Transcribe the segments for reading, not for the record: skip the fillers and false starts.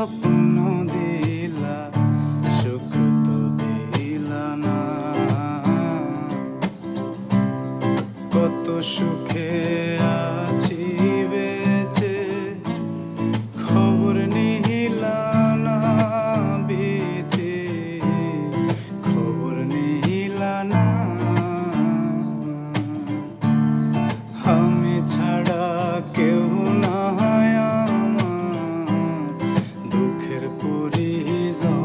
স্বপ্ন দিলা সুখ তো দিলা না। কত সুখে আছি বেঁচে খবর নিহিলা না, বিধি খবর নিহিলা না। আমি ছাড়া কেউ না আমার দুঃখের পরিজন।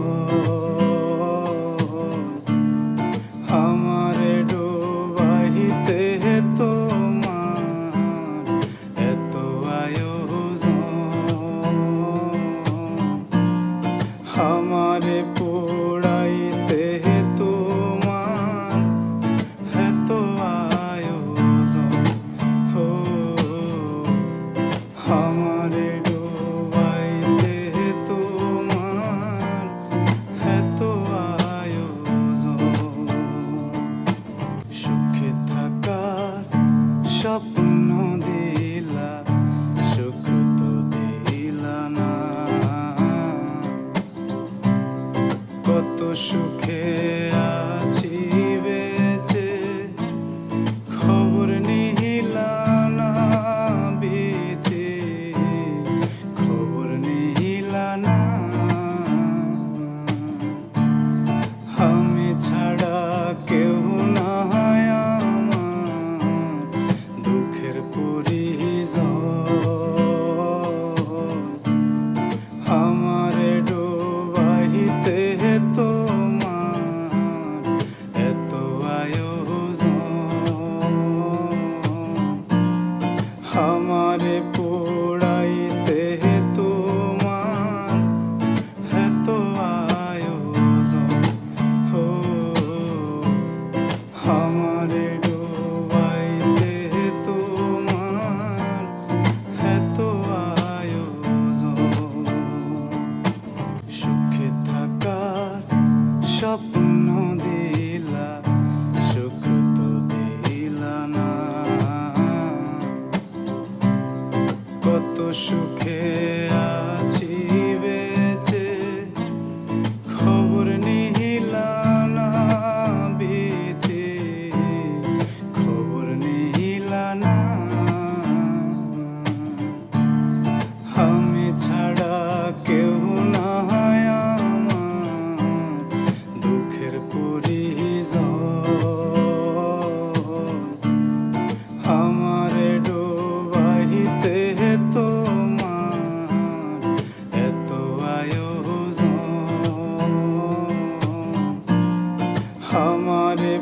আমারে ডুবাইতে তোমার এত আয়োজন, আমারে পোড়াইতে তোমার এত আয়োজন। আমারে ডুবাইতে তোমার এত আয়োজন। সুখে থাকার স্বপ্ন দিলা সুখ তো দিলা না। কত সুখে আছি বেঁচে খবর নিহিলা না, বিধি খবর নিহিলা না। আমি ছাড়া কেউ না আমার দুঃখের পরিজন। আমারে ডুবাইতে তোমার এত আয়োজন, আমারে পোড়াইতে তোমার এত আয়োজন। আমারে ডুবাইতে তোমার এত আয়োজন। সুখে থাকার স্বপ্ন দিলা সুখ তো দিলা না। কত সুখে আছি বেঁচে খবর নিহিলা না, বিধি খবর নিহিলা না। আমি ছাড়া কেউ না আমার দুঃখের পরিজন। আমারে ডুবাইতে তোমার এত আয়োজন, আমারে